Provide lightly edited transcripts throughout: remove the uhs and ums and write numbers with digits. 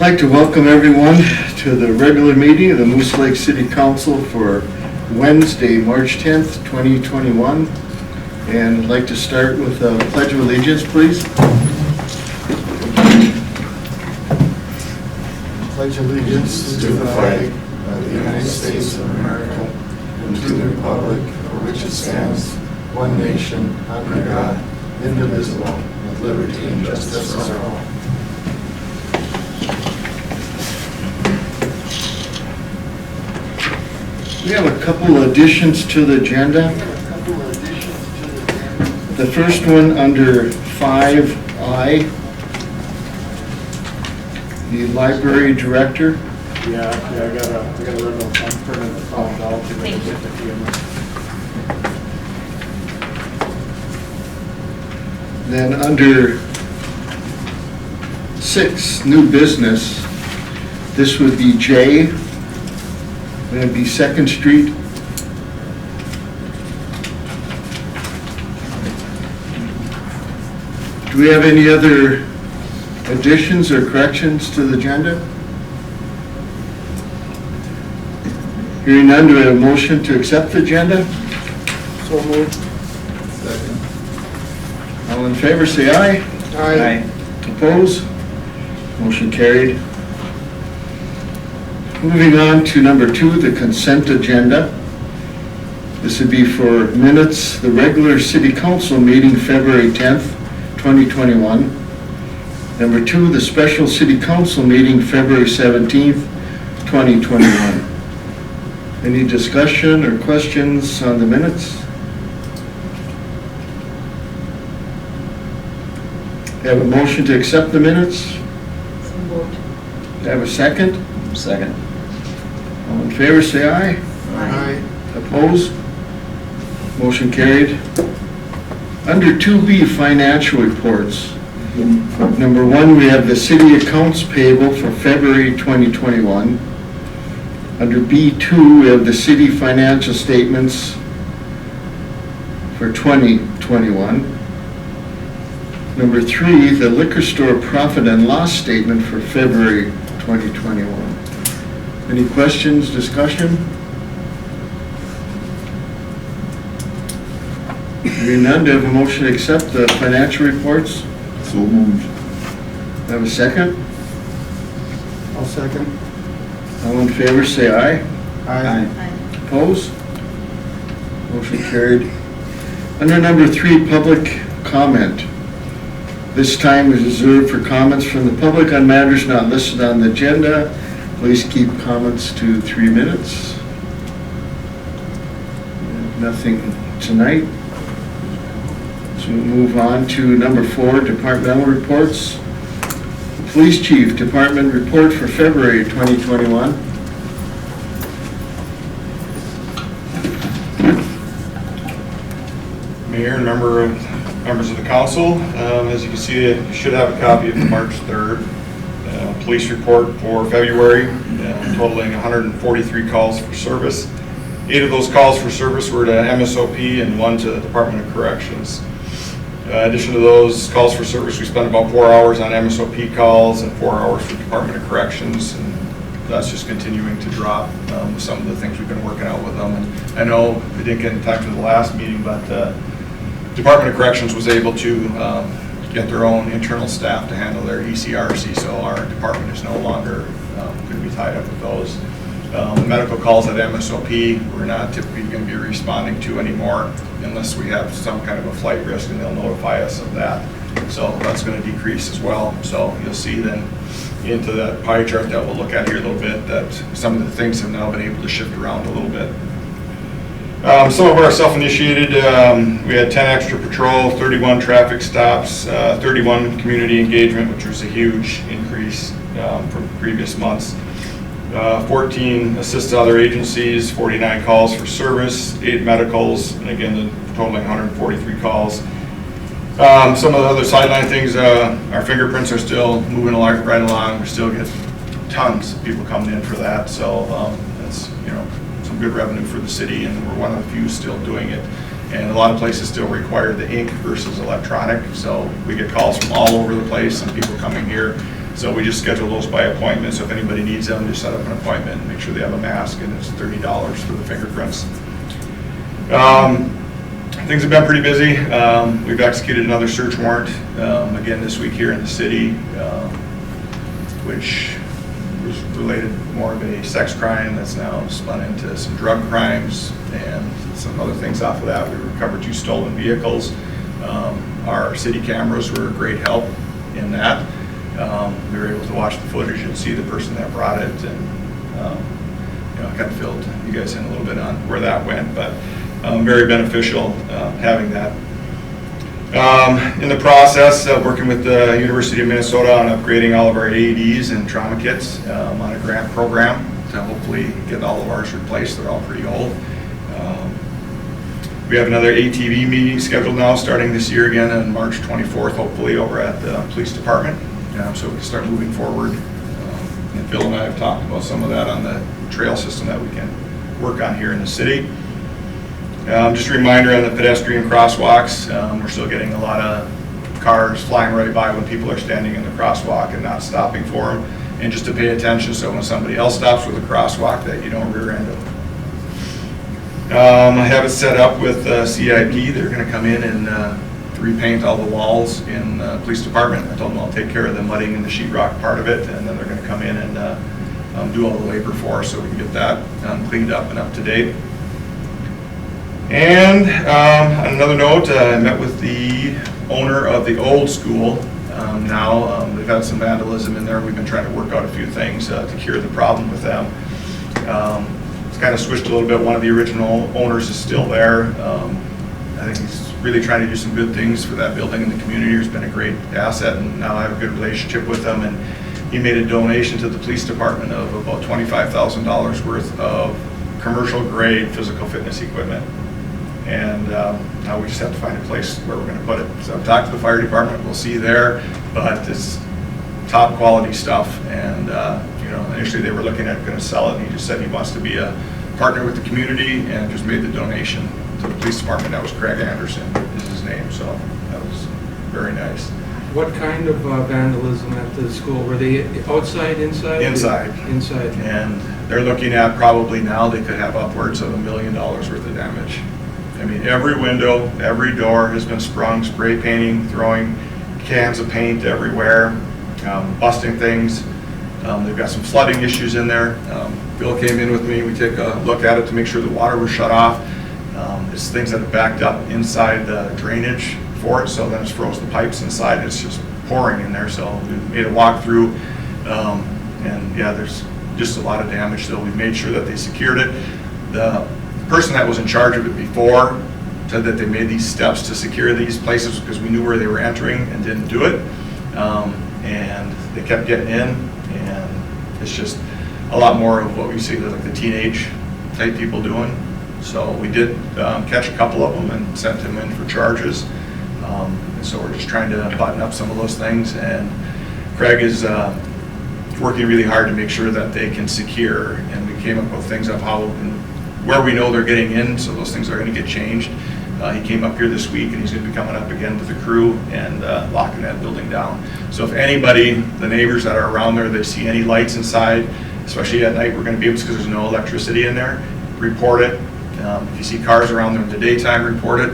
I'd like to welcome everyone to the regular meeting of the Moose Lake City Council for Wednesday, March 10th, 2021. And I'd like to start with a pledge of allegiance, please. Pledge allegiance to the flag of the United States of America and to the republic for which it stands, one nation, under God, indivisible, with liberty and justice for all. We have a couple additions to the agenda. The first one under 5I, the library director. Yeah, actually, I got a little turn in the phone. I'll give it a few minutes. Then under 6, new business, this would be J. It'd be 2nd Street. Do we have any other additions or corrections to the agenda? Hearing none, do we have a motion to accept the agenda? So moved. Second. All in favor, say aye. Aye. Opposed? Motion carried. Moving on to number 2, the consent agenda. This would be for minutes, the regular city council meeting February 10th, 2021. Number 2, the special city council meeting February 17th, 2021. Any discussion or questions on the minutes? Have a motion to accept the minutes? So moved. Have a second? Second. All in favor, say aye. Aye. Opposed? Motion carried. Under 2B, financial reports. Number 1, we have the city accounts payable for February 2021. Under B2, we have the city financial statements for 2021. Number 3, the liquor store profit and loss statement for February 2021. Any questions, discussion? Hearing none, do I have a motion to accept the financial reports? So moved. Have a second? I'll second. All in favor, say aye. Aye. Opposed? Motion carried. Under number 3, public comment. This time is reserved for comments from the public on matters not listed on the agenda. Please keep comments to 3 minutes. Nothing tonight. So we'll move on to number 4, departmental reports. Police Chief Department report for February 2021. Mayor and members of the council, as you can see, you should have a copy of the March 3rd police report for February, totaling 143 calls for service. 8 of those calls for service were to MSOP and 1 to the Department of Corrections. In addition to those calls for service, we spent about 4 hours on MSOP calls and 4 hours for Department of Corrections, and that's just continuing to drop with some of the things we've been working out with them. And I know we didn't get in time to the last meeting, but Department of Corrections was able to get their own internal staff to handle their ECRC, so our department is no longer going to be tied up with those. Medical calls at MSOP, we're not typically going to be responding to anymore unless we have some kind of a flight risk, and they'll notify us of that. So that's going to decrease as well. So you'll see then into that pie chart that we'll look at here a little bit that some of the things have now been able to shift around a little bit. Some of our self-initiated, we had 10 extra patrol, 31 traffic stops, 31 community engagement, which was a huge increase from previous months. 14 assists other agencies, 49 calls for service, 8 medicals, and again, totaling 143 calls. Some of the other sideline things, our fingerprints are still moving right along. We still get tons of people coming in for that, so that's some good revenue for the city, and we're one of the few still doing it. And a lot of places still require the ink versus electronic, so we get calls from all over the place and people coming here So we just schedule those by appointment, so if anybody needs them, just set up an appointment and make sure they have a mask, and it's $30 for the fingerprints. Things have been pretty busy. We've executed another search warrant again this week here in the city, which was related more of a sex crime that's now spun into some drug crimes and some other things off of that. We recovered 2 stolen vehicles. Our city cameras were a great help in that. We were able to watch the footage and see the person that brought it, and I kind of filled you guys in a little bit on where that went, but very beneficial having that. In the process of working with the University of Minnesota on upgrading all of our AEDs and trauma kits on a grant program to hopefully get all of ours replaced. They're all pretty old. We have another ATV meeting scheduled now, starting this year again on March 24th, hopefully over at the police department, so we can start moving forward. And Phil and I have talked about some of that on the trail system that we can work on here in the city. Just a reminder on the pedestrian crosswalks, we're still getting a lot of cars flying right by when people are standing in the crosswalk and not stopping for them. And just to pay attention, so when somebody else stops with a crosswalk, that you don't rear end them. I have it set up with CIP. They're going to come in and repaint all the walls in the police department. I told them I'll take care of the mudding and the sheetrock part of it, and then they're going to come in and do all the labor for us so we can get that cleaned up and up to date. And on another note, I met with the owner of the old school. Now they've had some vandalism in there. We've been trying to work out a few things to cure the problem with them. It's kind of switched a little bit. One of the original owners is still there. I think he's really trying to do some good things for that building and the community. He's been a great asset, and now I have a good relationship with them. And he made a donation to the police department of about $25,000 worth of commercial grade physical fitness equipment. And now we just have to find a place where we're going to put it. So I've talked to the fire department. We'll see there, but it's top quality stuff. And initially they were looking at going to sell it, and he just said he wants to be a partner with the community, and just made the donation to the police department. That was Craig Anderson is his name, so that was very nice. What kind of vandalism at the school? Were they outside, inside? Inside. Inside. And they're looking at probably now they could have upwards of $1 million worth of damage. I mean, every window, every door has been sprung, spray painting, throwing cans of paint everywhere, busting things. They've got some flooding issues in there. Bill came in with me. We took a look at it to make sure the water was shut off. It's things that have backed up inside the drainage for it, so then it's froze the pipes inside. It's just pouring in there, so we made a walk through, and yeah, there's just a lot of damage. So we made sure that they secured it. The person that was in charge of it before said that they made these steps to secure these places because we knew where they were entering and didn't do it, and they kept getting in, and it's just a lot more of what we see like the teenage type people doing. So we did catch a couple of them and sent them in for charges. And so we're just trying to button up some of those things, and Craig is working really hard to make sure that they can secure, and we came up with things of how and where we know they're getting in, so those things are going to get changed. He came up here this week, and he's going to be coming up again with the crew and locking that building down. So if anybody, the neighbors that are around there, they see any lights inside, especially at night, we're going to be able to, because there's no electricity in there, report it. If you see cars around there in the daytime, report it,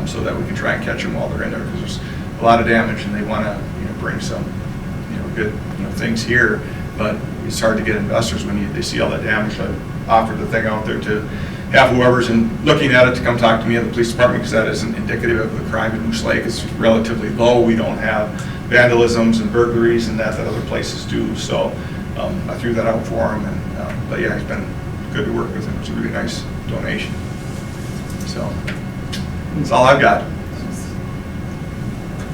so that we can try and catch them while they're in there, because there's a lot of damage, and they want to bring some good things here, but it's hard to get investors when they see all that damage. I offered the thing out there to have whoever's looking at it to come talk to me at the police department, because that isn't indicative of the crime in Moose Lake. It's relatively low. We don't have vandalisms and burglaries and that other places do. So I threw that out for him, and but yeah, he's been good to work with him. It's a really nice donation. So that's all I've got.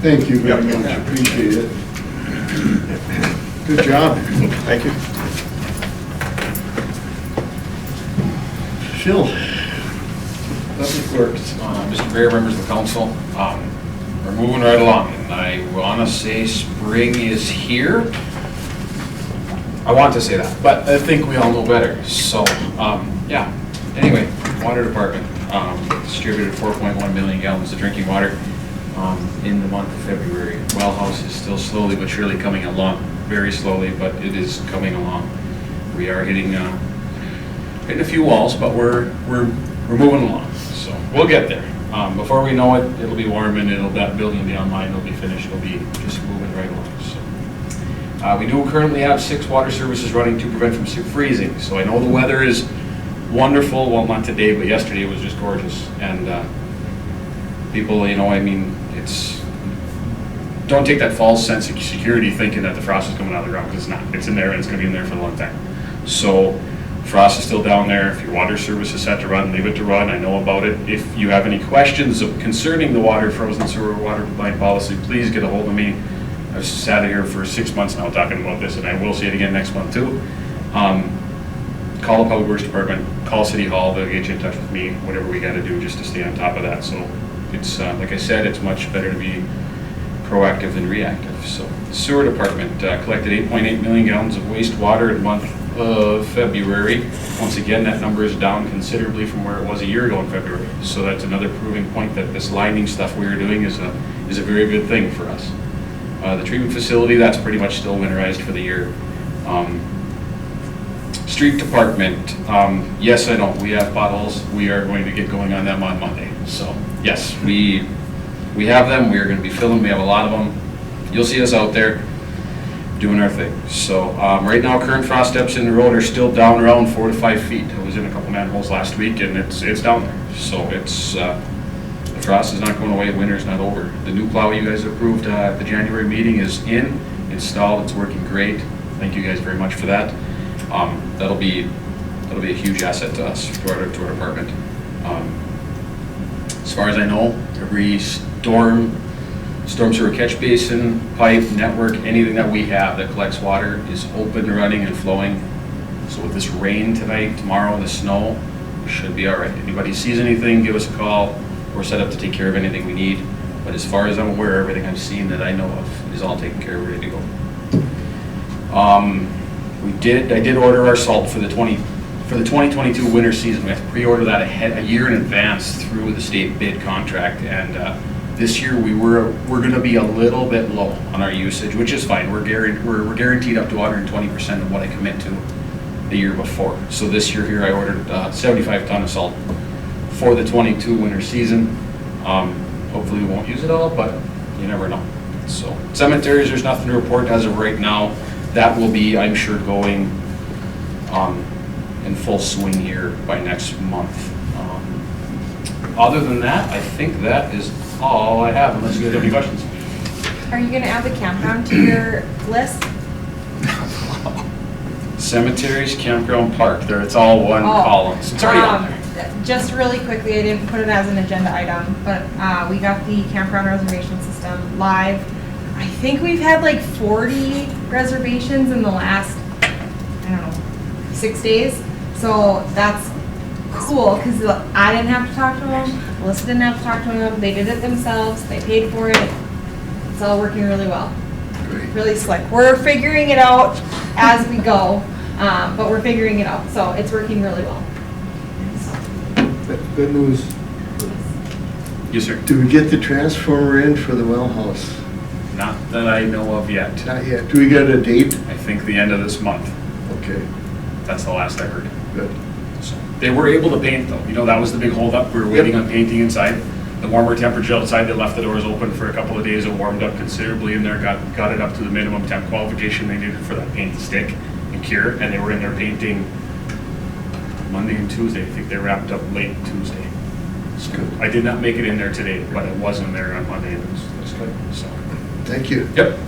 Thank you very Yep. much, appreciate it. Good job. Thank you. Phil, Public Works. Mr. Mayor, members of the council, we're moving right along, and I want to say spring is here. I want to say that, but I think we all know better. So, yeah. Anyway, water department distributed 4.1 million gallons of drinking water in the month of February. Well House is still slowly but surely coming along, very slowly, but it is coming along. We are hitting a few walls, but we're moving along, so we'll get there. Before we know it, it'll be warm and that building will be online, it'll be finished, it'll be just moving right along, so. We do currently have 6 water services running to prevent from freezing, so I know the weather is wonderful, well, not today, but yesterday it was just gorgeous, and people, I mean, don't take that false sense of security thinking that the frost is coming out of the ground, because it's not. It's in there and it's going to be in there for a long time. So frost is still down there. If your water service is set to run, leave it to run. I know about it. If you have any questions concerning the water frozen sewer water line policy, please get a hold of me. I've sat here for 6 months now talking about this, and I will say it again next month too. Call the Public Works Department, call City Hall, they'll get you in touch with me, whatever we got to do just to stay on top of that. So it's, like I said, it's much better to be proactive than reactive. So the sewer department collected 8.8 million gallons of wastewater in the month of February. Once again, that number is down considerably from where it was a year ago in February. So that's another proving point that this lining stuff we are doing is a very good thing for us. The treatment facility, that's pretty much still winterized for the year. Street department, yes, I know, we have potholes. We are going to get going on them on Monday. So yes, we have them. We are going to be filling. We have a lot of them. You'll see us out there doing our thing. So right now, current frost depths in the road are still down around 4 to 5 feet. I was in a couple manholes last week, and it's down there. So it's the frost is not going away. Winter's not over. The new plow you guys approved at the January meeting is installed. It's working great. Thank you guys very much for that. That'll be a huge asset to us, to our department. As far as I know, every storm sewer catch basin, pipe, network, anything that we have that collects water is open, running, and flowing. So with this rain tonight, tomorrow, the snow, we should be all right. Anybody sees anything, give us a call. We're set up to take care of anything we need. But as far as I'm aware, everything I've seen that I know of is all taken care of, ready to go. I did order our salt for the 2022 winter season. We have to pre-order that a year in advance through the state bid contract, and this year we're going to be a little bit low on our usage, which is fine. We're guaranteed up to 120% of what I commit to the year before. So this year here I ordered 75 ton of salt for the 22 winter season. Hopefully we won't use it all, but you never know. So cemeteries, there's nothing to report as of right now. That will be, I'm sure, going in full swing here by next month. Other than that, I think that is all I have, unless you guys have any questions. Are you gonna add the campground to your list? Cemeteries, campground, park, it's all one column. So it's already on there. Just really quickly, I didn't put it as an agenda item, but we got the campground reservation system live. I think we've had like 40 reservations in the last, I don't know, 6 days. So that's cool, because I didn't have to talk to them, Melissa didn't have to talk to them, they did it themselves, they paid for it. It's all working really well. Great. Really slick. We're figuring it out as we go, but we're figuring it out, so it's working really well. Good news. Yes, sir. Do we get the transformer in for the well house? Not that I know of yet. Not yet. Do we get a date? I think the end of this month. Okay, That's the last I heard. good. So they were able to paint though. That was the big holdup. We were waiting on painting inside. The warmer temperature outside, they left the doors open for a couple of days. It warmed up considerably in there, got it up to the minimum temp qualification they needed for that paint to stick and cure. And they were in there painting Monday and Tuesday. I think they wrapped up late Tuesday. So I did not make it in there today, but it was in there on Monday. It was good. So. Thank you. Yep.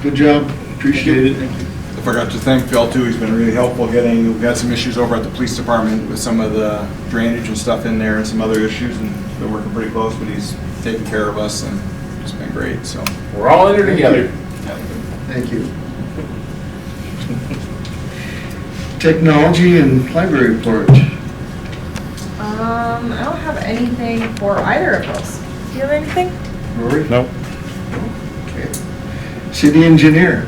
Good job. Appreciate it. I forgot to thank Phil too. He's been really helpful we've had some issues over at the police department with some of the drainage and stuff in there and some other issues, and been working pretty close, but he's taken care of us and it's been great, so. We're all in it together. Thank you. Technology and library report. I don't have anything for either of those. Do you have anything? Rory? Nope. Okay. City engineer.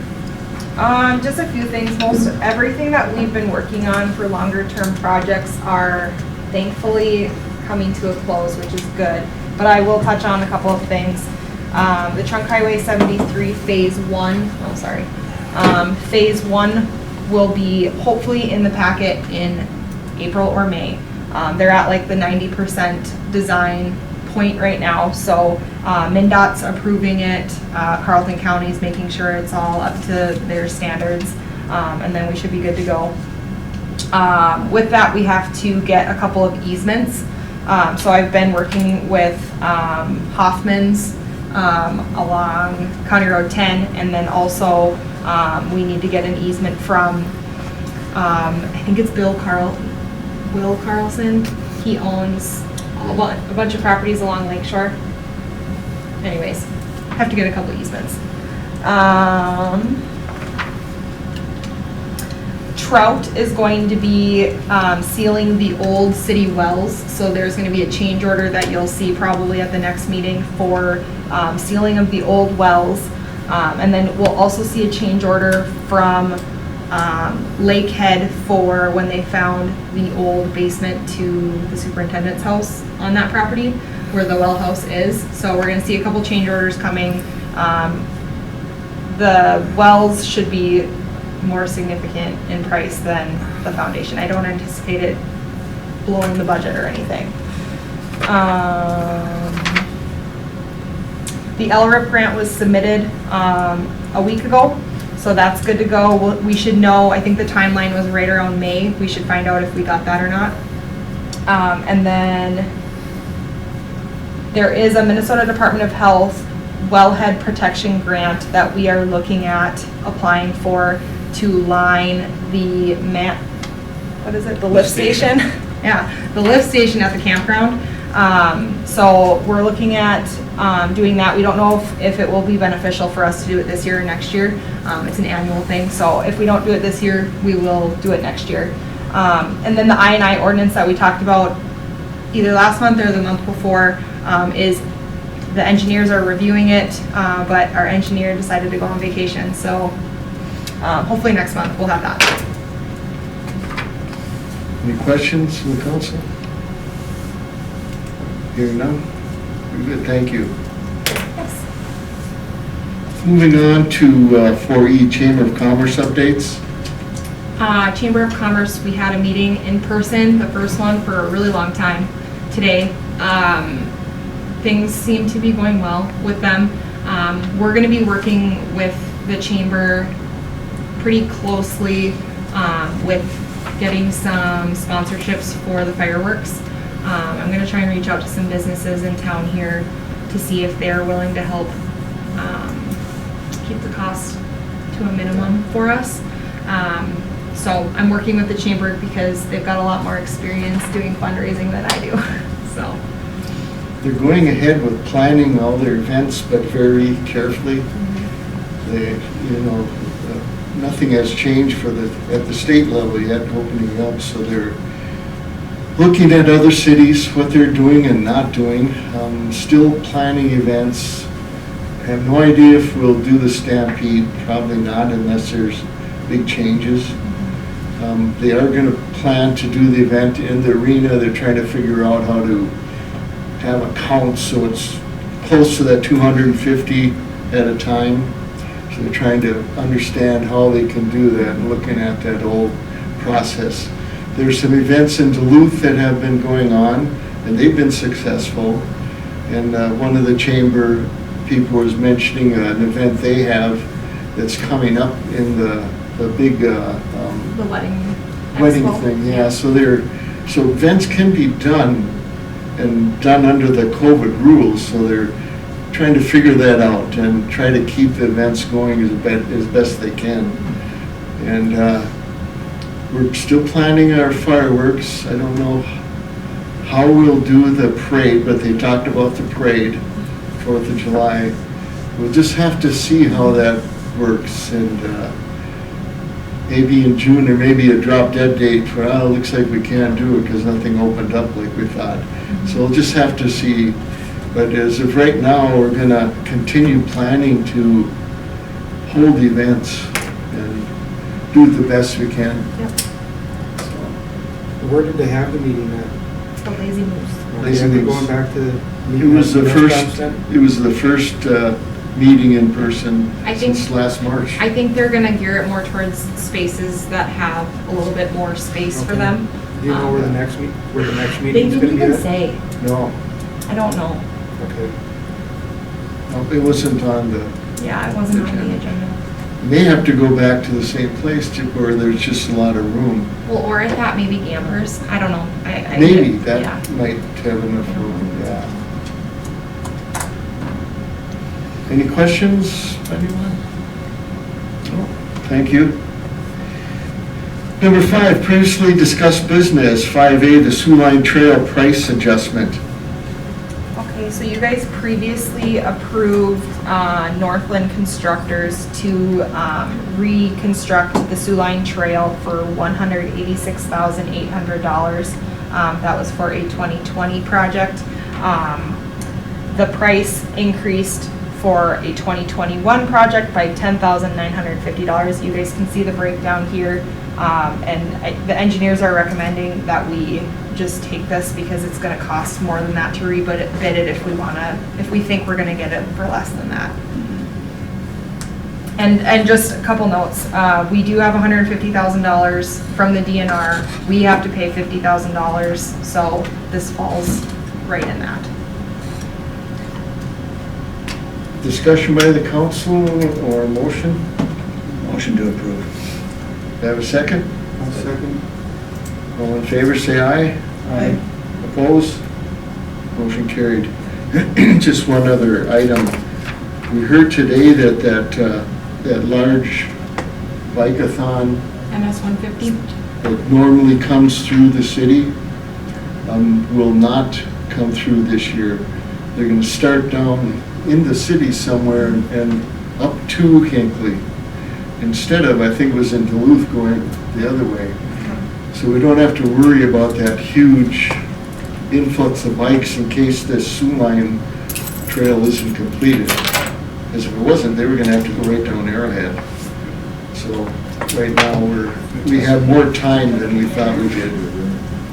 Just a few things. Most everything that we've been working on for longer term projects are thankfully coming to a close, which is good. But I will touch on a couple of things. The Trunk Highway 73 Phase 1, Phase 1 will be hopefully in the packet in April or May. They're at like the 90% design point right now, so MnDOT's approving it, Carleton County's making sure it's all up to their standards, and then we should be good to go. With that, we have to get a couple of easements. So I've been working with Hoffman's along County Road 10, and then also we need to get an easement from, I think it's Will Carlson. He owns a bunch of properties along Lake Shore. Anyways, have to get a couple easements. Trout is going to be sealing the old city wells, so there's going to be a change order that you'll see probably at the next meeting for sealing of the old wells. And then we'll also see a change order from Lakehead for when they found the old basement to the superintendent's house on that property where the well house is. So we're going to see a couple change orders coming. The wells should be more significant in price than the foundation. I don't anticipate it blowing the budget or anything. The LRIP grant was submitted a week ago, so that's good to go. We should know, I think the timeline was right around May. We should find out if we got that or not. And then there is a Minnesota Department of Health wellhead protection grant that we are looking at applying for to line the the lift station? Yeah, the lift station at the campground. So we're looking at doing that. We don't know if it will be beneficial for us to do it this year or next year. It's an annual thing, so if we don't do it this year, we will do it next year. And then the I&I ordinance that we talked about either last month or the month before is the engineers are reviewing it, but our engineer decided to go on vacation, so hopefully next month we'll have that. Any questions from the council? Hearing none? Very good, thank you. Yes. Moving on to 4E Chamber of Commerce updates. Chamber of Commerce, we had a meeting in person, the first one for a really long time today. Things seem to be going well with them. We're going to be working with the chamber pretty closely with getting some sponsorships for the fireworks. I'm going to try and reach out to some businesses in town here to see if they're willing to help keep the cost to a minimum for us. So I'm working with the chamber because they've got a lot more experience doing fundraising than I do. So They're going ahead with planning all their events, but very carefully. They, nothing has changed at the state level yet, opening up, so they're looking at other cities, what they're doing and not doing. Still planning events. I have no idea if we'll do the Stampede, probably not unless there's big changes. They are going to plan to do the event in the arena. They're trying to figure out how to have a count so it's close to that 250 at a time. So they're trying to understand how they can do that and looking at that whole process. There's some events in Duluth that have been going on and they've been successful. And one of the chamber people was mentioning an event they have that's coming up in the big the wedding expo. thing, yeah. So events can be done and done under the COVID rules. So they're trying to figure that out and try to keep the events going as best they can. And we're still planning our fireworks. I don't know how we'll do the parade, but they talked about the parade, 4th of July. We'll just have to see how that works, and maybe in June there may be a drop dead date for, it looks like we can't do it because nothing opened up like we thought. So we'll just have to see. But as of right now, we're going to continue planning to hold events and do the best we can. Yep. Where did they have the meeting at? The Lazy Moose. Oh, Place Yeah, we're names. going back to. It was the first meeting in person I think- since last March. I think they're gonna gear it more towards spaces that have a little bit more space for Okay. them. Do you know where the next They meeting's gonna didn't be even at? say, No, I don't know. Okay. no, it wasn't on the, Yeah, it wasn't on the agenda. may have to go back to the same place where there's just a lot of room. Well, or I thought maybe Gampers, I don't know. Maybe, yeah. that might have enough room, yeah. Any questions, anyone? No? Thank you. Number 5, previously discussed business, 5A, the Sioux Line Trail price adjustment. Okay, so you guys previously approved Northland Constructors to reconstruct the Sioux Line Trail for $186,800. That was for a 2020 project. The price increased for a 2021 project by $10,950. You guys can see the breakdown here. The engineers are recommending that we just take this because it's gonna cost more than that to rebid it if we think we're gonna get it for less than that. And just a couple notes, we do have $150,000 from the DNR. We have to pay $50,000, so this falls right in that. Discussion by the council or motion? Motion to approve. Do I have a second? One second. All in favor, say aye. Aye. Opposed? Motion carried. Just one other item. We heard today that large bike-a-thon MS 150? that normally comes through the city will not come through this year. They're gonna start down in the city somewhere and up to Hinckley. Instead of, I think it was in Duluth going the other way. So we don't have to worry about that huge influx of bikes in case this Sioux Line Trail isn't completed. Because if it wasn't, they were gonna have to go right down Arrowhead. So right now, we have more time than we thought we did.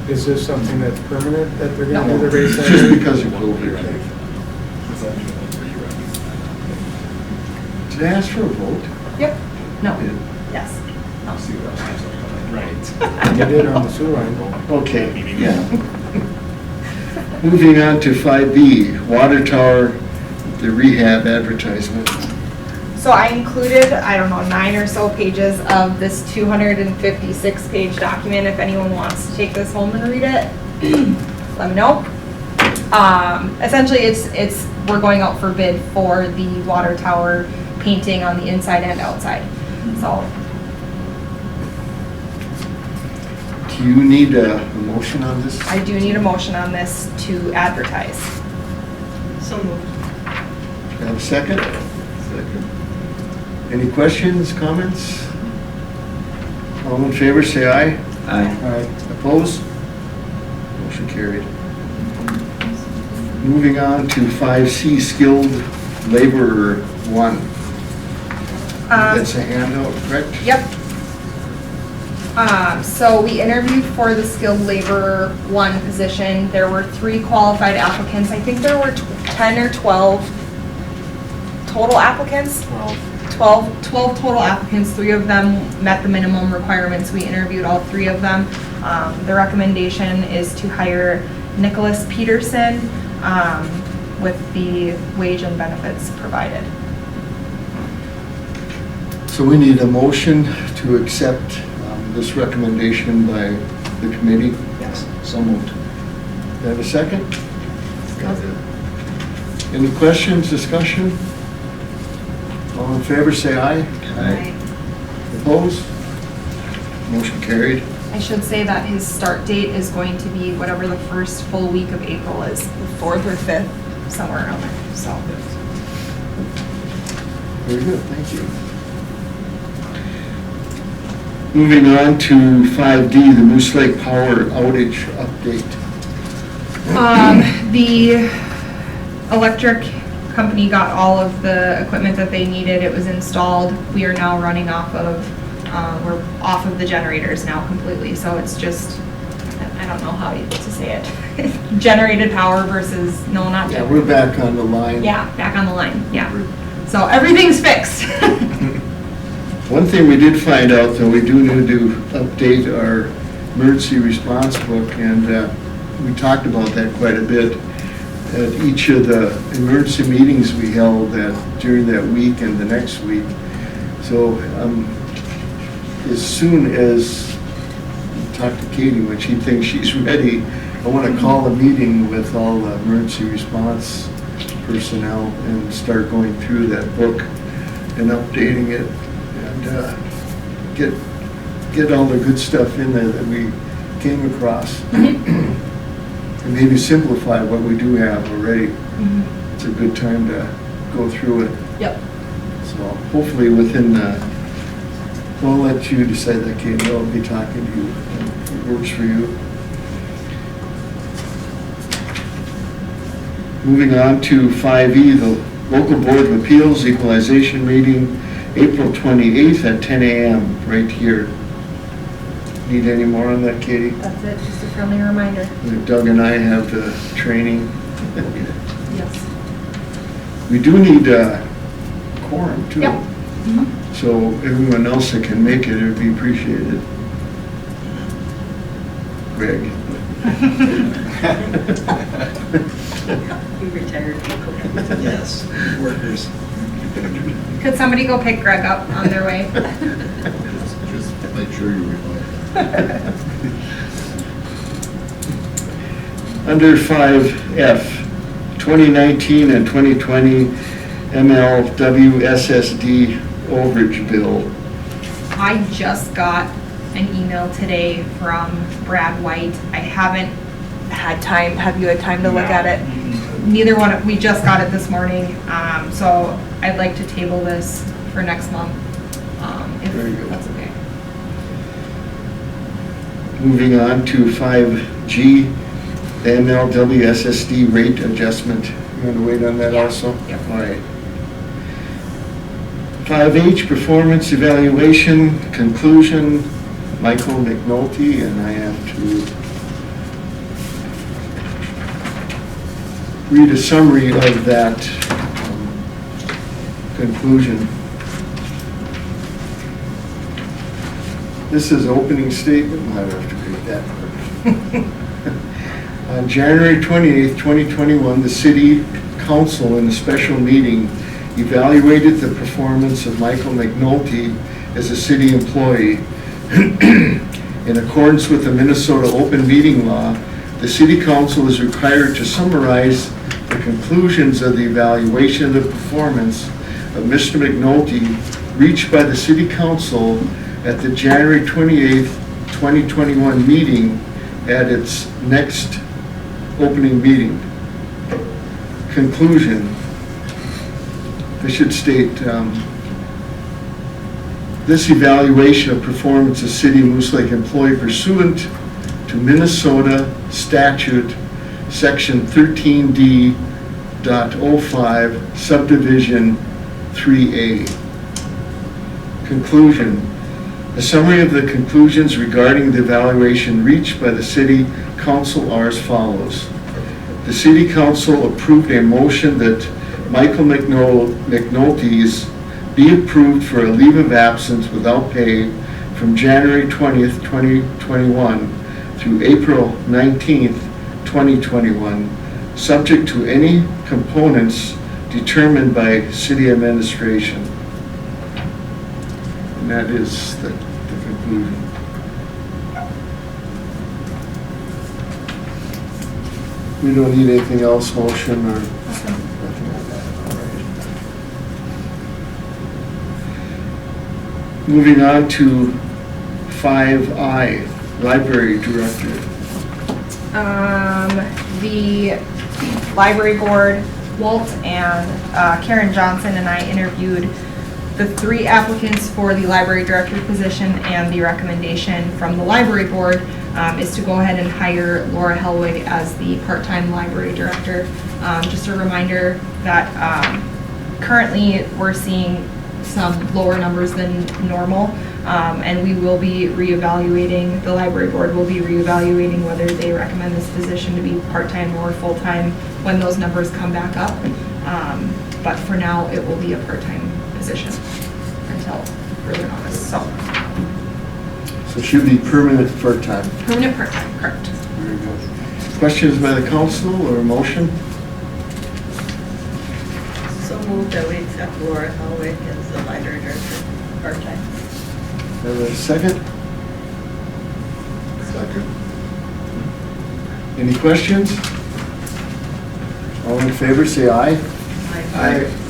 Is this something that's permanent, that they're gonna No, do the race? it's just because of COVID. Did I ask for a vote? Yep. No. Did. Yes. You did on the sewer line. Okay, yeah. Moving on to 5B, water tower, the rehab advertisement. So I included, 9 or so pages of this 256-page document. If anyone wants to take this home and read it, let me know. Essentially, we're going out for bid for the water tower painting on the inside and outside. So Do you need a motion on this? I do need a motion on this to advertise. So moved. Do I have a second? Second. Any questions, comments? All in favor, say aye. Aye. Opposed? Motion carried. Moving on to 5C, skilled laborer 1. That's a handout, correct? Yep. So we interviewed for the skilled laborer 1 position. There were 3 qualified applicants. I think there were 10 or 12 total applicants. 12 total applicants. 3 of them met the minimum requirements. We interviewed all 3 of them. The recommendation is to hire Nicholas Peterson with the wage and benefits provided. So we need a motion to accept this recommendation by the committee. Yes, so moved. Do I have a second? Any questions, discussion? All in favor, say aye. Aye. Opposed? Motion carried. I should say that his start date is going to be whatever the first full week of April is, the 4th or 5th, somewhere around there, so. Very good, thank you. Moving on to 5D, the Moose Lake Power outage update. The electric company got all of the equipment that they needed. It was installed. We are now running off of, we're off of the generators now completely. So it's just I don't know how to say it, generated power versus, no, not Yeah, generated. we're back on the line. Yeah, back on the line, yeah. So everything's fixed. One thing we did find out, though, we do need to update our emergency response book, and we talked about that quite a bit at each of the emergency meetings we held during that week and the next week. So as soon as talk to Katie when she thinks she's ready, I want to call a meeting with all the emergency response personnel and start going through that book and updating it and get all the good stuff in there that we came across. And maybe simplify what we do have already. It's a good time to go through it. Yep. So hopefully within, I'll let you decide that, Katie. I'll be talking to you if it works for you. Moving on to 5E, the Local Board of Appeals Equalization Meeting, April 28th at 10 a.m. right here. Need any more on that, Katie? That's it, just a friendly reminder. Doug and I have the training. Yes. We do need a quorum too. Yep. So everyone else that can make it would be appreciated. Greg. You retired people. Yes, workers. Could somebody go pick Greg up on their way? Just make sure you remind. Under 5F, 2019 and 2020 MLWSSD overage bill. I just got an email today from Brad White. I haven't had time, have you had time to look at it? Neither one, we just got it this morning, so I'd like to table this for next month, Very if good. that's okay. Moving on to 5G, the MLWSSD rate adjustment. You want to wait on that Yeah. also? Yep. All right. 5H, performance evaluation, conclusion, Michael McNulty, and I have to read a summary of that conclusion. This is opening statement, I have to read that part. On January 28th, 2021, the City Council in a special meeting evaluated the performance of Michael McNulty as a city employee. In accordance with the Minnesota Open Meeting Law, the City Council is required to summarize the conclusions of the evaluation of the performance of Mr. McNulty reached by the City Council at the January 28th, 2021 meeting at its next opening meeting. Conclusion. I should state, this evaluation of performance of City of Moose Lake employee pursuant to Minnesota statute section 13D.05 subdivision 3A. Conclusion. A summary of the conclusions regarding the evaluation reached by the City Council are as follows. The City Council approved a motion that Michael McNulty's be approved for a leave of absence without pay from January 20th, 2021 through April 19th, 2021, subject to any components determined by City Administration. And that is the conclusion. We don't need anything else, motion or nothing like that. All right. Moving on to 5I, Library Director. The library board, Walt and Karen Johnson and I interviewed the 3 applicants for the library director position, and the recommendation from the library board is to go ahead and hire Laura Helwig as the part-time library director. Just a reminder that currently we're seeing some lower numbers than normal. And we will be reevaluating, the library board will be reevaluating whether they recommend this position to be part-time or full-time when those numbers come back up. But for now, it will be a part-time position until further notice, so. So it should be permanent part-time. Permanent part-time, correct. Very good. Questions by the council or motion? So moved that we accept Laura Helwig as the library director, part-time. Have a second? Second. Any questions? All in favor, say aye.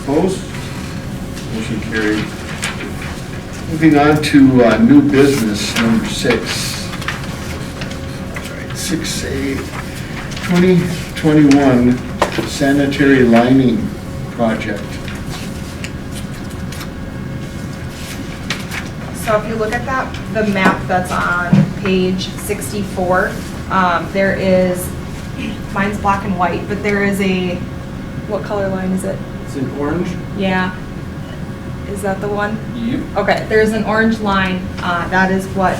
Opposed? Motion carried. Moving on to new business, number 6. All right, 6A, 2021 sanitary lining project. So if you look at that, the map that's on page 64, there is, mine's black and white, but there is a, what color line is it? It's in orange. Yeah. Is that the one? Yep. Okay, there's an orange line, that is what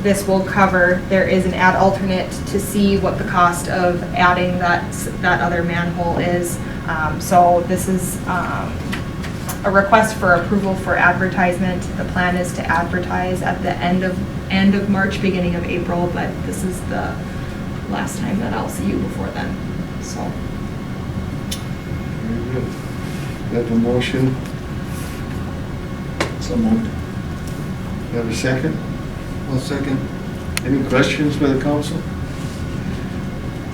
this will cover. There is an add alternate to see what the cost of adding that other manhole is. So this is a request for approval for advertisement. The plan is to advertise at the end of March, beginning of April, but this is the last time that I'll see you before then, so. Very good. Have a motion? So moved. Have a second? Well, second. Any questions by the council?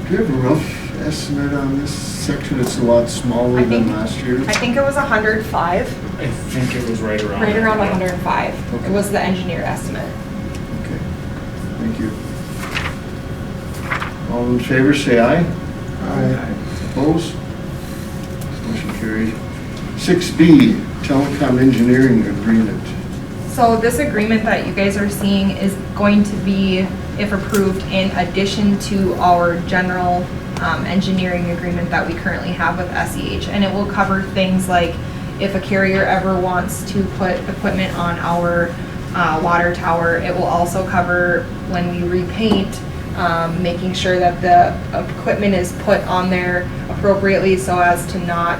Do you have a rough estimate on this section? It's a lot smaller I than think- last year. I think it was 105, I think it was right around. right around 105. Okay. It was the engineer estimate. Okay, thank you. All in favor, say aye. Aye. Opposed? Motion carried. 6B, telecom engineering agreement. So this agreement that you guys are seeing is going to be, if approved, in addition to our general engineering agreement that we currently have with SEH. And it will cover things like if a carrier ever wants to put equipment on our water tower. It will also cover when we repaint, making sure that the equipment is put on there appropriately so as to not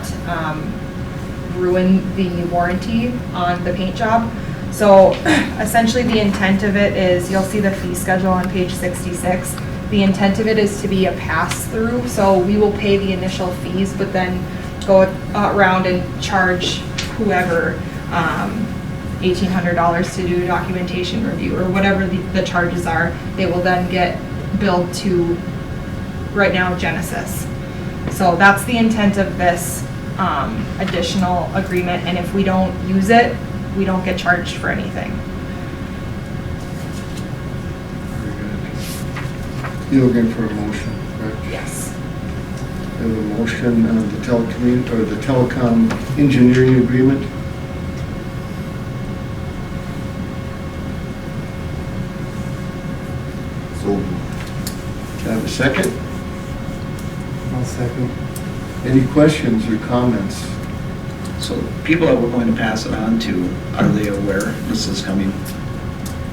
ruin the warranty on the paint job. So essentially the intent of it is, you'll see the fee schedule on page 66. The intent of it is to be a pass-through, so we will pay the initial fees, but then go around and charge whoever $1,800 to do documentation review or whatever the charges are. They will then get billed to, right now, Genesis. So that's the intent of this additional agreement, and if we don't use it, we don't get charged for anything. Very good. You're looking for a motion, correct? Yes. We have a motion on the telecom engineering agreement. So moved. Do I have a second? I'll second. Any questions or comments? So people that we're going to pass it on to, are they aware this is coming?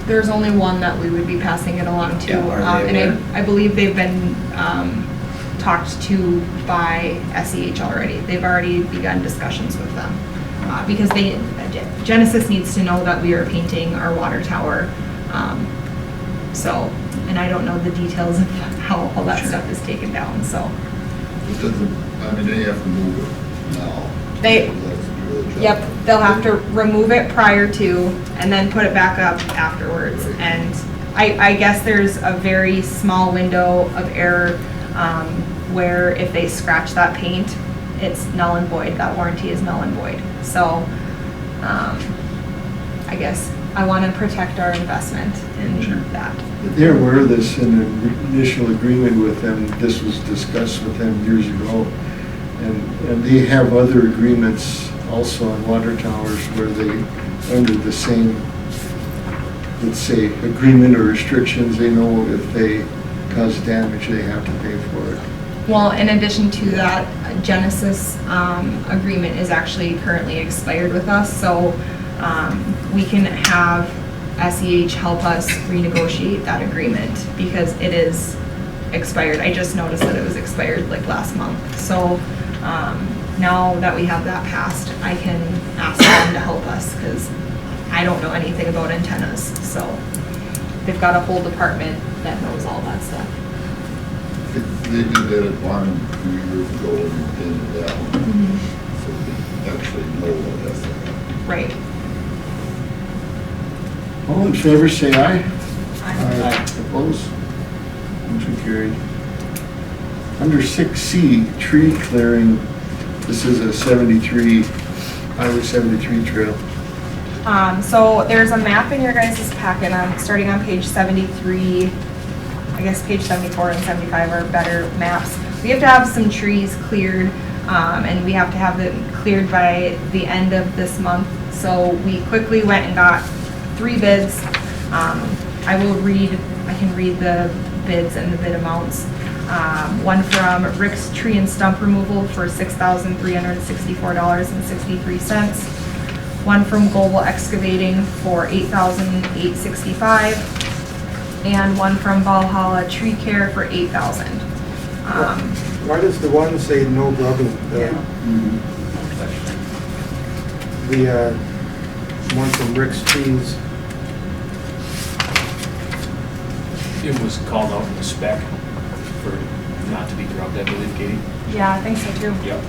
There's only one that we would be passing it along to. Yeah, are they And aware? I believe they've been talked to by SEH already. They've already begun discussions with them. Because Genesis needs to know that we are painting our water tower. So, and I don't know the details of how all that Sure. stuff is taken down, so. It doesn't, I mean, they have to move it now. They- They'll have to do the job. Yep, they'll have to remove it prior to, and then put it back up afterwards. And I guess there's a very small window of error where if they scratch that paint, it's null and void, that warranty is null and void. So, I guess I want to protect our investment in that. They're aware of this in the initial agreement with them. This was discussed with them years ago. And they have other agreements also on water towers where they, under the same, let's say, agreement or restrictions, they know if they cause damage, they have to pay for it. Well, in addition to that, Genesis agreement is actually currently expired with us, so we can have SEH help us renegotiate that agreement because it is expired. I just noticed that it was expired like last month. So now that we have that passed, I can ask them to help us because I don't know anything about antennas. So they've got a whole department that knows all that stuff. They did that at one year ago in that one, so they actually know what that's about. Right. All in favor, say aye. Aye. Opposed? Motion carried. Under 6C, tree clearing, this is a Highway 73 trail. So there's a map in your guys' packet, starting on page 73, I guess page 74 and 75 are better maps. We have to have some trees cleared, and we have to have them cleared by the end of this month. So we quickly went and got 3 bids. I can read the bids and the bid amounts. One from Rick's Tree and Stump Removal for $6,364.63. One from Global Excavating for $8,865. And one from Valhalla Tree Care for $8,000. Why does the one say no grubbing? The one from Rick's Trees. It was called out in the spec for not to be grubbed, I believe, Katie. Yeah, I think so too. Yep.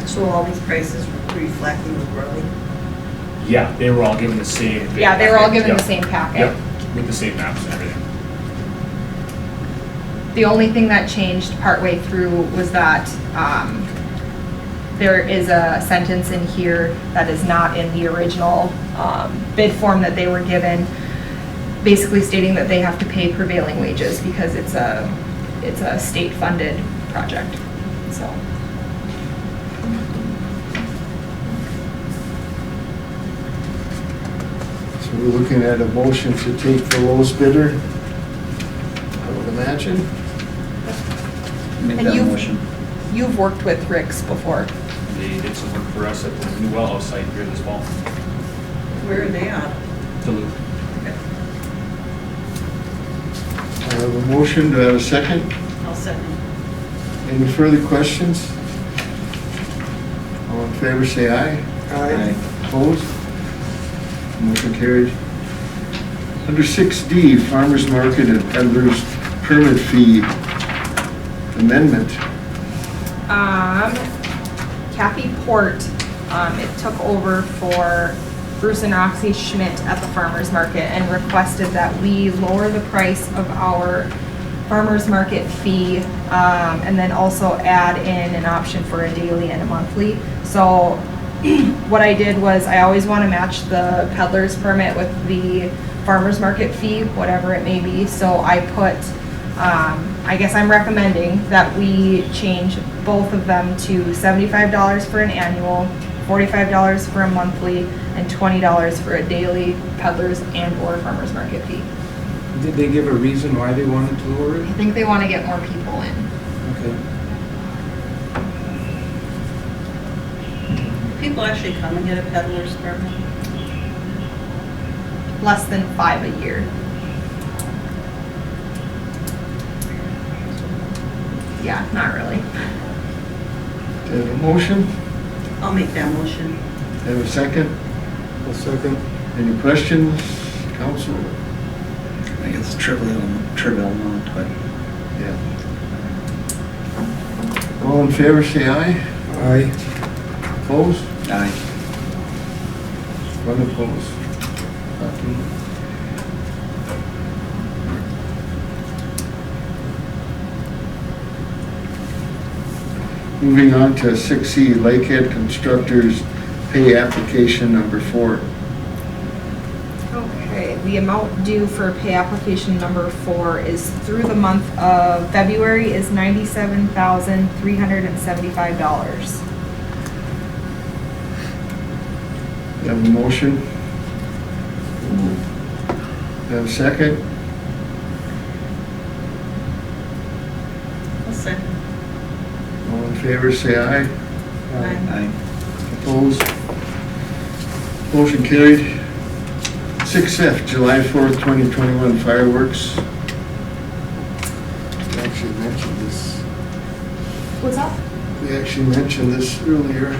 So all these prices reflecting the growing? Yeah, they were all given the same. Yeah, they were all given Yep. the same packet. Yep, with the same maps and everything. The only thing that changed partway through was that there is a sentence in here that is not in the original bid form that they were given, basically stating that they have to pay prevailing wages because it's a state-funded project, so. So we're looking at a motion to take the lowest bidder, I would imagine. Make And that you've- motion. You've worked with Rick's before. They did some work for us at the new well house site here this fall. Where are they at? Duluth. I have a motion, do I have a second? I'll second. Any further questions? All in favor, say aye. Aye. Opposed? Motion carried. Under 6D, Farmers Market and Peddlers Permit Fee Amendment. Kathy Port, it took over for Bruce and Roxy Schmidt at the farmer's market and requested that we lower the price of our farmer's market fee, and then also add in an option for a daily and a monthly. So what I did was I always want to match the peddler's permit with the farmer's market fee, whatever it may be. So I put, I guess I'm recommending that we change both of them to $75 for an annual, $45 for a monthly, and $20 for a daily peddler's and or farmer's market fee. Did they give a reason why they wanted to lower I it? think they want to get more people in. Okay. People actually come and get a peddler's permit? Less than 5 a year. Yeah, not really. Do I have a motion? I'll make that motion. Do I have a second? A second. Any questions, council? I think it's trivial amount, but Yeah. All in favor, say aye. Aye. Opposed? aye. One opposed. Nothing. Moving on to 6C, Lakehead Constructors Pay Application Number 4. Okay, the amount due for pay application number 4 is through the month of February is $97,375. You have a motion? You have a second? I'll second. All in favor, say aye. Aye. Aye. Opposed? Motion carried. 6F, July 4th, 2021 fireworks. We actually mentioned this. What's up? We actually mentioned this earlier.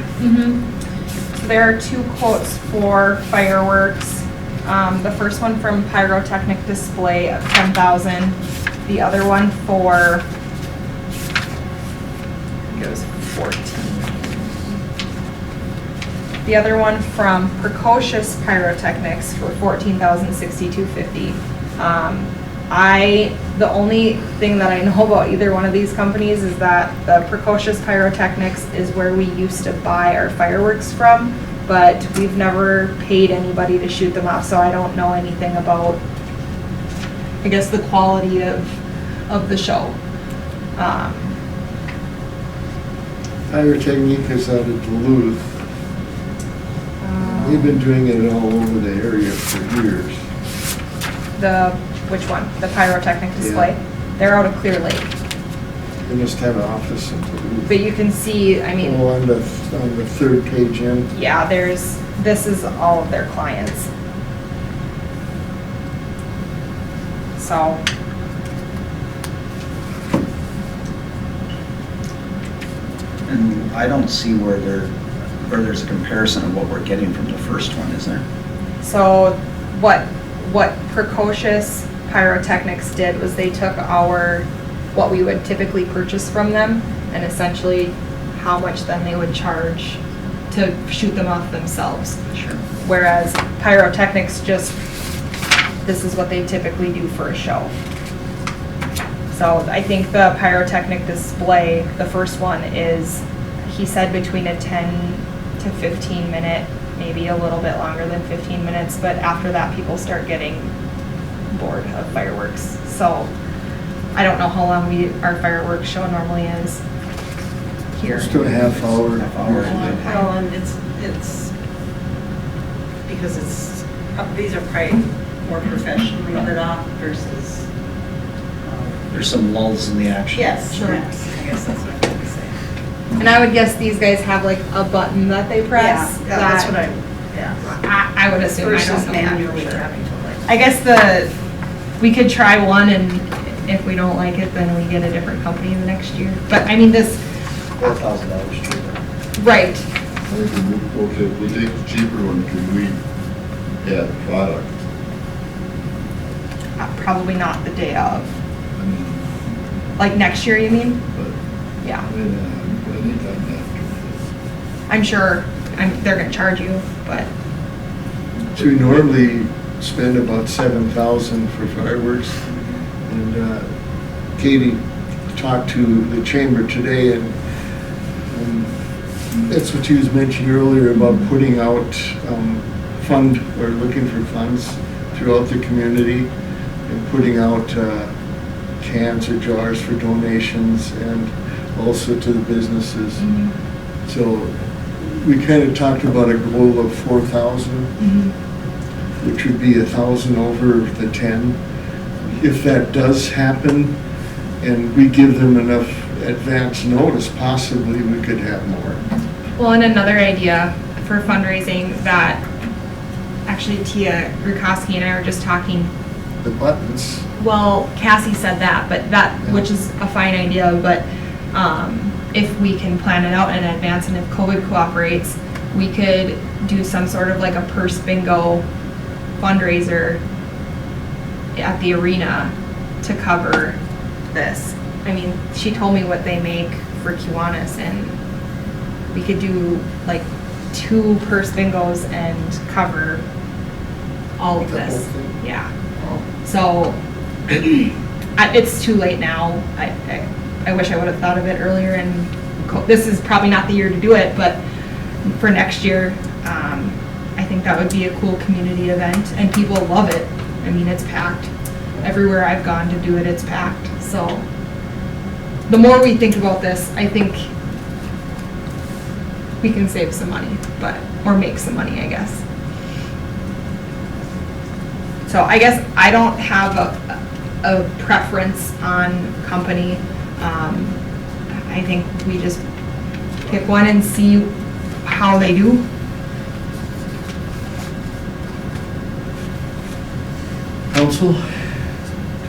So there are 2 quotes for fireworks. The first one from Pyrotechnic Display of 10,000. The other one for, I think it was 14. The other one from Precocious Pyrotechnics for $14,062.50. The only thing that I know about either one of these companies is that the Precocious Pyrotechnics is where we used to buy our fireworks from, but we've never paid anybody to shoot them off, so I don't know anything about, I guess, the quality of the show. Pyrotechnic is out of Duluth. They've been doing it all over the area for years. Which one? The Pyrotechnic Display? Yeah. They're out of Clear Lake. They must have an office in Duluth. But you can see, I mean, Oh, on the 3rd page in. yeah, this is all of their clients. So, And I don't see where there's a comparison of what we're getting from the first one, is there? so what Precocious Pyrotechnics did was they took what we would typically purchase from them and essentially how much then they would charge to shoot them off themselves. Sure. Whereas Pyrotechnics this is what they typically do for a show. So I think the Pyrotechnic Display, the first one is, he said between a 10 to 15 minute, maybe a little bit longer than 15 minutes, but after that people start getting bored of fireworks. So I don't know how long our fireworks show normally is here. Just 2.5 hour. Half hour. Well, and it's, because these are probably more professionally lit off versus. There's some lulls in the action. Yes, I guess that's what I'm going to say. And I would guess these guys have like a button that they press. Yeah, that's what I would assume. I Versus don't know that for manually sure. having to like. I guess we could try one, and if we don't like it, then we get a different company the next year. But I mean, this, $4,000 cheaper. right, Okay, we'll take the cheaper one, can we add product? probably not the day of. I mean, Like next year, you mean? but, Yeah. anytime after. I'm sure they're gonna charge you, but So we normally spend about 7,000 for fireworks. And Katie talked to the chamber today, and that's what you was mentioning earlier about putting out looking for funds throughout the community and putting out cans or jars for donations and also to the businesses. So we kind of talked about a goal of 4,000, which would be 1,000 over the 10. If that does happen and we give them enough advance notice, possibly we could have more. well, and another idea for fundraising that actually Tia Grukowski and I were just talking. The buttons, Well, Cassie said that, but which is a fine idea, but if we can plan it out in advance and if COVID cooperates, we could do some sort of like a purse bingo fundraiser at the arena to cover this. I mean, she told me what they make for Kiwanis, and we could do like 2 purse bingos and cover all of The whole this. thing? Yeah. So it's too late now. I wish I would have thought of it earlier, and this is probably not the year to do it, but for next year, I think that would be a cool community event, and people love it. I mean, it's packed. Everywhere I've gone to do it, it's packed. So the more we think about this, I think we can save some money, or make some money, I guess. So I guess I don't have a preference on company. I think we just pick one and see how they do. council?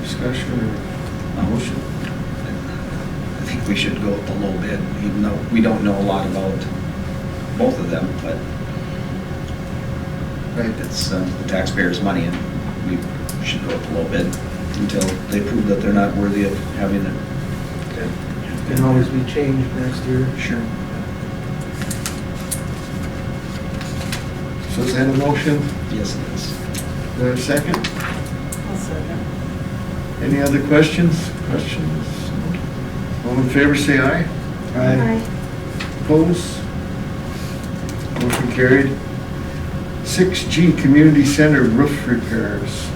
Discussion or motion? I think we should go with the low bid, even though we don't know a lot about both of them, but it's the taxpayers' money, and we should go with the low bid until they prove that they're not worthy of having it. Can always be changed next year. Sure. So is that a motion? Yes, it is. Is there a second? I'll second. Any other questions? All in favor, say aye. Opposed? Motion carried. 6G, Community Center roof repairs.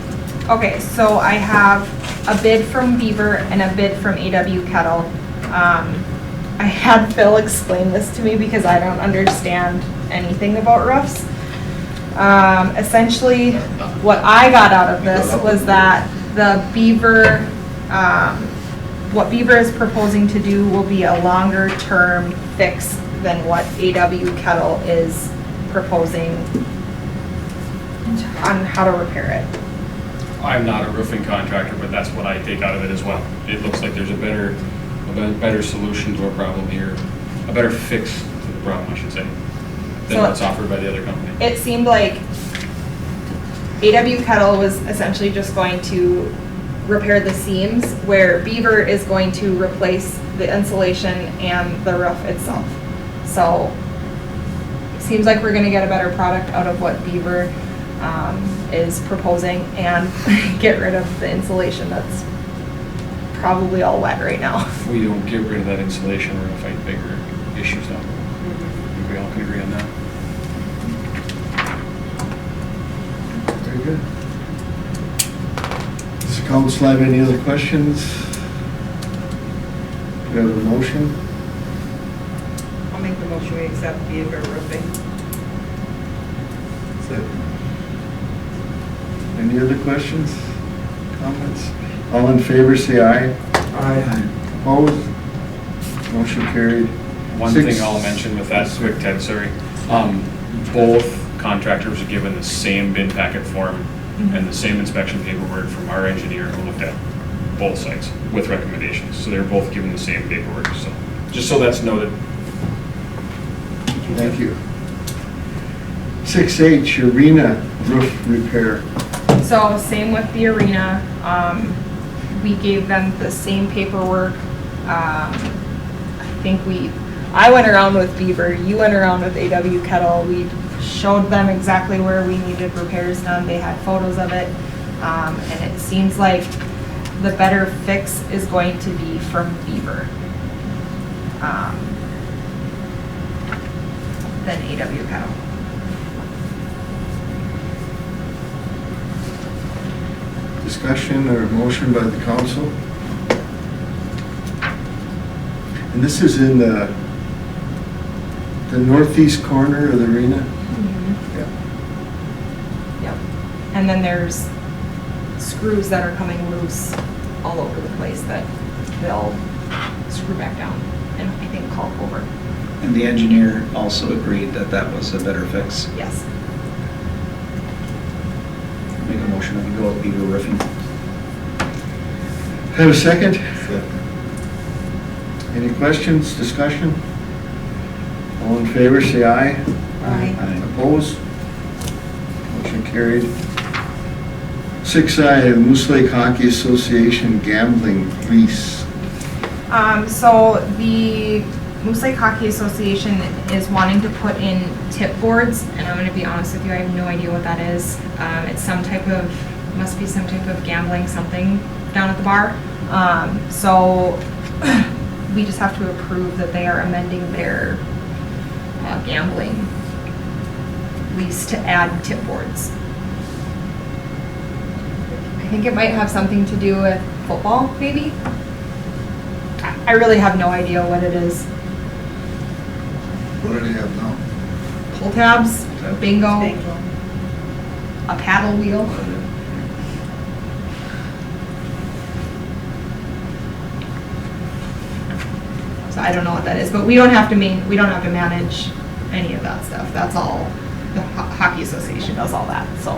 Okay, so I have a bid from Beaver and a bid from AW Kettle. I had Phil explain this to me because I don't understand anything about roofs. Essentially, what I got out of this was that the Beaver, what Beaver is proposing to do will be a longer term fix than what AW Kettle is proposing on how to repair it. I'm not a roofing contractor, but that's what I take out of it as well. It looks like there's a better solution to a problem here, a better fix to the problem, I should say, than So- what's offered by the other company. It seemed like AW Kettle was essentially just going to repair the seams, where Beaver is going to replace the insulation and the roof itself. So, it seems like we're gonna get a better product out of what Beaver is proposing and get rid of the insulation that's probably all wet right now. If we don't get rid of that insulation, we're gonna fight bigger issues down the road. I think we all can agree on that. Very good. Does the council have any other questions? Do we have a motion? I'll make the motion we accept Beaver Roofing. Any other questions, comments? All in favor, say aye. Aye. Opposed? Motion carried. One Six- thing I'll mention with that quick, Ted, sorry. Both contractors are given the same bid packet form and the same inspection paperwork from our engineer who looked at both sites with recommendations. So they're both given the same paperwork, so, just so that's noted. Thank you. 6H, arena roof repair. So same with the arena, we gave them the same paperwork. I went around with Beaver, you went around with AW Kettle. We showed them exactly where we needed repairs done. They had photos of it. And it seems like the better fix is going to be from Beaver than AW Kettle. Discussion or motion by the council? And this is in the northeast corner of the arena? Yeah. Yep. And then there's screws that are coming loose all over the place that they'll screw back down and I think caulk over. And the engineer also agreed that that was a better fix. Yes. Make a motion that we go with Beaver Roofing. Have a second? Any questions, discussion? All in favor, say aye. Aye. Opposed? Motion carried. 6I, Moose Lake Hockey Association gambling lease. So the Moose Lake Hockey Association is wanting to put in tip boards, and I'm gonna be honest with you, I have no idea what that is. It's must be some type of gambling something down at the bar. So we just have to approve that they are amending their gambling lease to add tip boards. I think it might have something to do with football, maybe? I really have no idea what it is. What do they have now? Pull tabs, bingo, a paddle wheel. So I don't know what that is, but we don't have to manage any of that stuff. That's all, the hockey association does all that, so.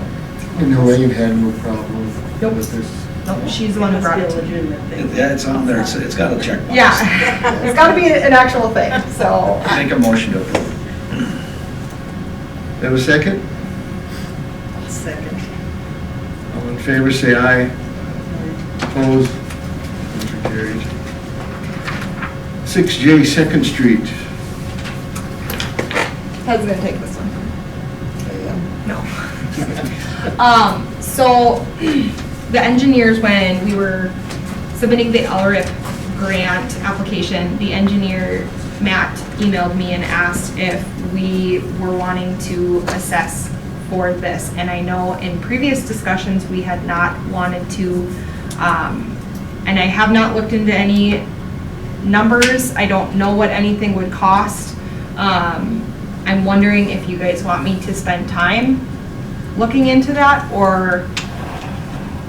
And Elaine had no problem Nope. with this. Nope, she's the one who brought it to me. Yeah, it's on there, it's got a checkbox. Yeah, it's gotta be an actual thing, so. Make a motion to approve. Have a second? Second. All in favor, say aye. Opposed? Motion carried. 6J Second Street. Ted's gonna take this one. No. So the engineers, when we were submitting the LRIP grant application, the engineer, Matt, emailed me and asked if we were wanting to assess for this. And I know in previous discussions, we had not wanted to, and I have not looked into any numbers. I don't know what anything would cost. I'm wondering if you guys want me to spend time looking into that, or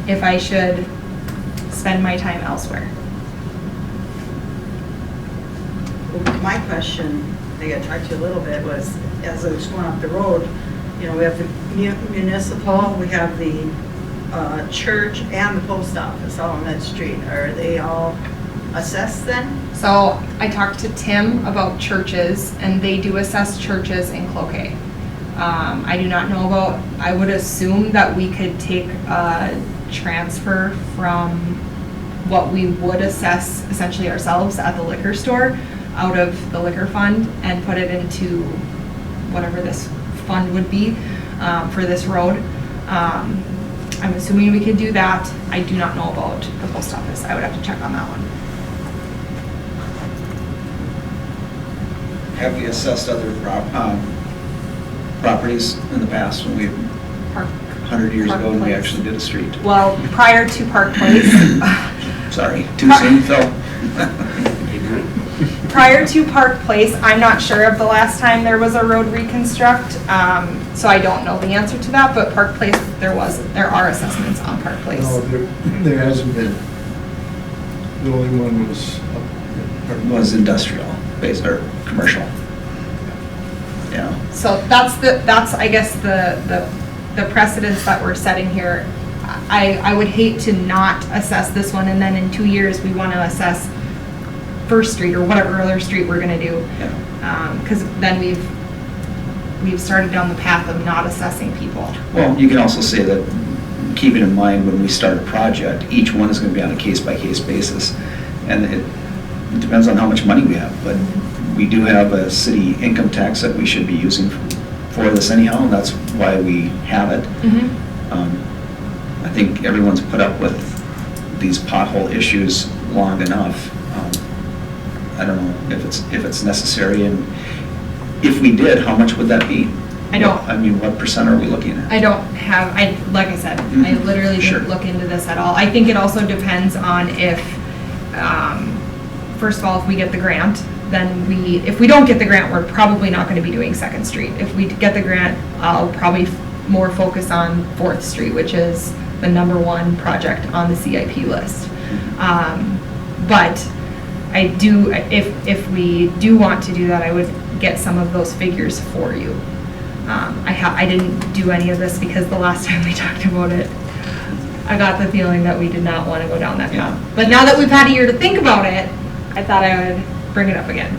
if I should spend my time elsewhere. My question, I think I talked to you a little bit, was as I was going up the road, you know, we have the municipal, we have the church and the post office all on that street. Are they all assessed then? So I talked to Tim about churches, and they do assess churches in Cloquet. I do not know about, I would assume that we could take a transfer from what we would assess essentially ourselves at the liquor store out of the liquor fund and put it into whatever this fund would be for this road. I'm assuming we could do that. I do not know about the post office. I would have to check on that one. Have we assessed other properties in the past when we, Park 100 years Park ago, when we Place. actually did a street? Well, prior to Park Place, Sorry, too soon, Phil? prior to Park Place, I'm not sure of the last time there was a road reconstruct, so I don't know the answer to that, but Park Place, there are assessments on Park Place. No, there hasn't been. The only one was Was industrial, based, or commercial. Yeah. So that's I guess the precedence that we're setting here. I would hate to not assess this one, and then in 2 years, we want to assess First Street or whatever other street we're gonna do. Because then we've started down the path of not assessing people. Well, you can also say that, keeping in mind when we start a project, each one is going to be on a case-by-case basis. And it depends on how much money we have, but we do have a city income tax that we should be using for this anyhow, and that's why we have it. I think everyone's put up with these pothole issues long enough. I don't know if it's necessary, and if we did, how much would that be? I don't. I mean, what percent are we looking at? I don't have, like I said, I literally Sure. didn't look into this at all. I think it also depends on if, first of all, if we get the grant, then if we don't get the grant, we're probably not gonna be doing Second Street. If we get the grant, I'll probably more focus on Fourth Street, which is the #1 project on the CIP list. But I do, if we do want to do that, I would get some of those figures for you. I didn't do any of this because the last time we talked about it, I got the feeling that we did not want to go down that path. But now that we've had a year to think about it, I thought I would bring it up again.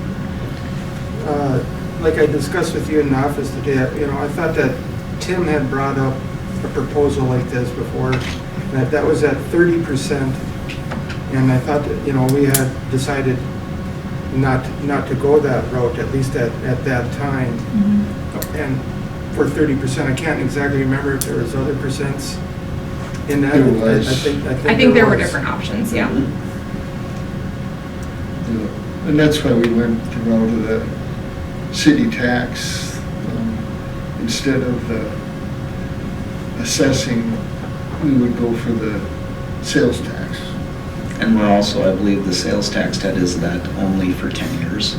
Like I discussed with you in the office today, I thought that Tim had brought up a proposal like this before, that was at 30%. And I thought that, we had decided not to go that route, at least at that time. And for 30%, I can't exactly remember if there was other percents in that. There was. I think there were different options, yeah. And that's why we went the route of the city tax instead of the assessing. We would go for the sales tax. And we're also, I believe the sales tax, Ted, is that only for 10 years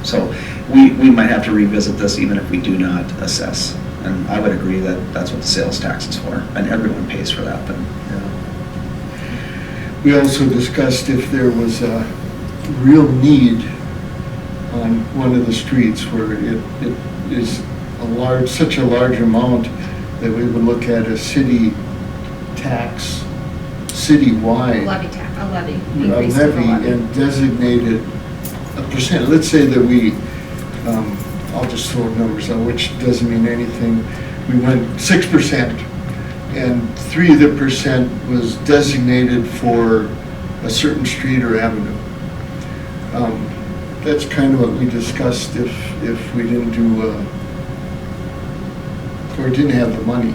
so we might have to revisit this even if we do not assess. And I would agree that that's what the sales tax is for, and everyone pays for that, but. We also discussed if there was a real need on one of the streets where it is such a large amount that we would look at a city tax, citywide. A levy. A Increase to the levy and designated a percent. Let's say that we, I'll just throw numbers out, which doesn't mean anything. We went 6%, and 3% was designated for a certain street or avenue. That's kind of what we discussed if we didn't do, or didn't have the money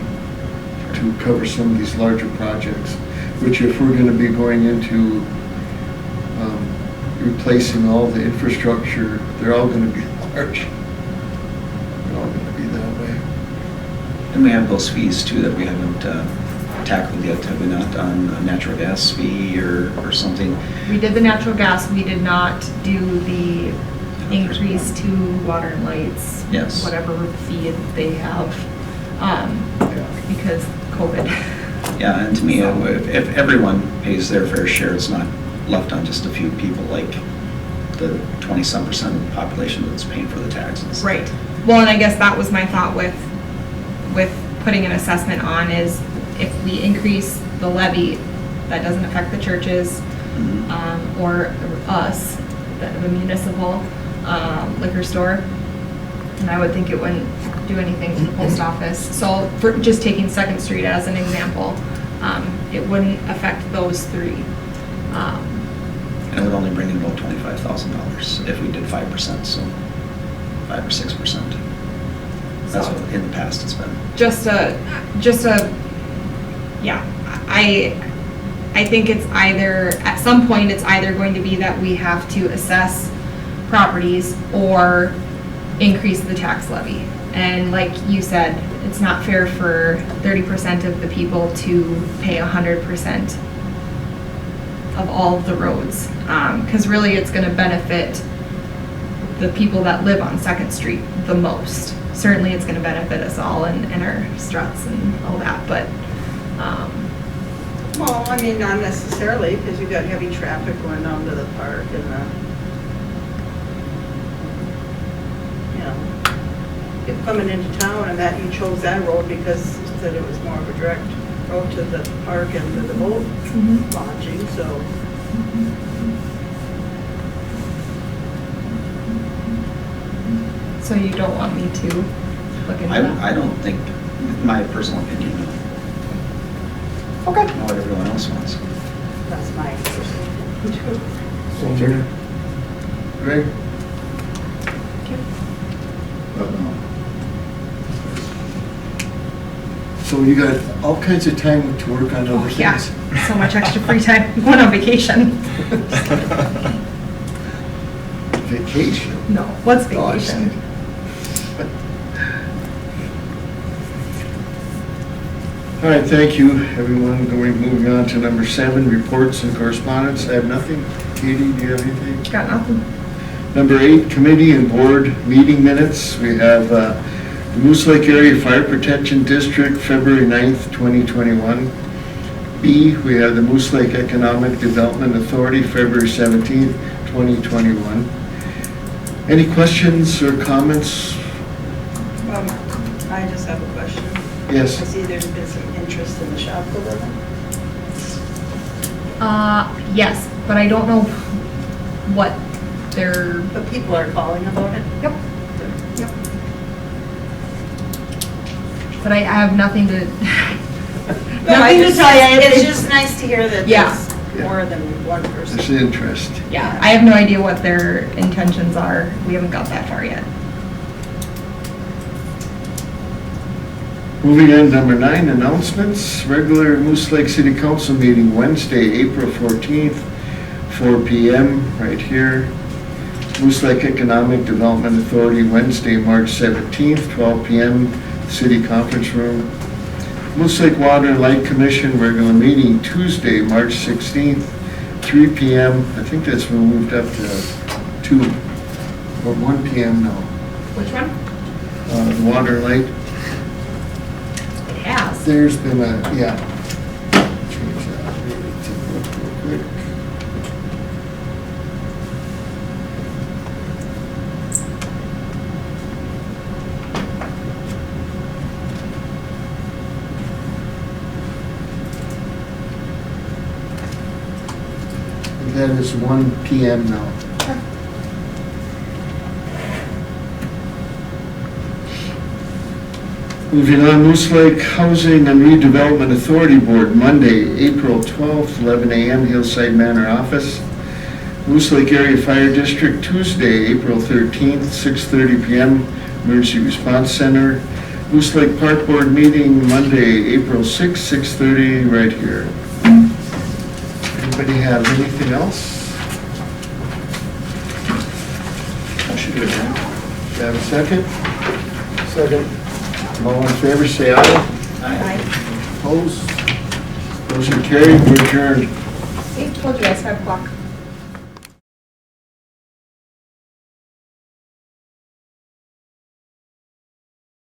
to cover some of these larger projects, which if we're gonna be going into replacing all the infrastructure, they're all gonna be large. They're all gonna be that way. And we have those fees too that we haven't tackled yet, have we not, on a natural gas fee or something? We did the natural gas, we did not do the increase to water and lights. Yes. Whatever fee they have, because COVID. Yeah, and to me, if everyone pays their fair share, it's not left on just a few people like the 20-some% of the population that's paying for the taxes. Right. Well, and I guess that was my thought with putting an assessment on is if we increase the levy, that doesn't affect the churches or us, the municipal liquor store. And I would think it wouldn't do anything to the post office. So for just taking 2nd Street as an example, it wouldn't affect those three. And it would only bring in about $25,000 if we did 5%, so 5 or 6%. That's So- what in the past it's been. Yeah, I think it's either, at some point, it's either going to be that we have to assess properties or increase the tax levy. And like you said, it's not fair for 30% of the people to pay 100% of all of the roads. Because really it's gonna benefit the people that live on 2nd Street the most. Certainly it's gonna benefit us all and our struts and all that, but, Well, I mean, not necessarily, because you've got heavy traffic going down to the park and if coming into town and that you chose that road because you said it was more of a direct road to the park and to the boat launching, so. so you don't want me to look into that? I don't think, my personal opinion, no. Okay. I know what everyone else wants. That's my personal Walter? Greg? So you got all kinds of time to work on other Yeah, things? so much extra free time going on vacation. Vacation? No, what's Oh, I vacation? see. All right, thank you, everyone. Moving on to number 7, reports and correspondence. I have nothing. Katie, do you have anything? Got nothing. Number 8, committee and board meeting minutes. We have the Moose Lake Area Fire Protection District, February 9th, 2021. B, we have the Moose Lake Economic Development Authority, February 17th, 2021. Any questions or comments? I just have a question. I Yes. see there's been some interest in the shop pavilion. Yes, but I don't know what they're, But people are calling about it. yep. But I have nothing to, nothing to tell you. It's just nice to hear that Yeah. there's more than one person. There's interest. Yeah, I have no idea what their intentions are. We haven't got that far yet. Moving on, number 9, announcements. Regular Moose Lake City Council meeting Wednesday, April 14th, 4 p.m. right here. Moose Lake Economic Development Authority, Wednesday, March 17th, 12 p.m., City Conference Room. Moose Lake Water and Light Commission regular meeting Tuesday, March 16th, 3 p.m. I think that's moved up to 2 or 1 p.m. now. Which one? The Water and Light. It has. There's been a, yeah. Change that, maybe take a look real quick. that is 1 PM now. Moving on, Moose Lake Housing and Redevelopment Authority Board, Monday, April 12th, 11 a.m., Hillside Manor Office. Moose Lake Area Fire District, Tuesday, April 13th, 6:30 p.m., Emergency Response Center. Moose Lake Park Board meeting, Monday, April 6th, 6:30, right here. Anybody have anything else? Motion to adjourn. Do you have a second? Second. All in favor, say aye. Aye. Opposed? Motion carried, we're adjourned. See, told you guys, 5 o'clock.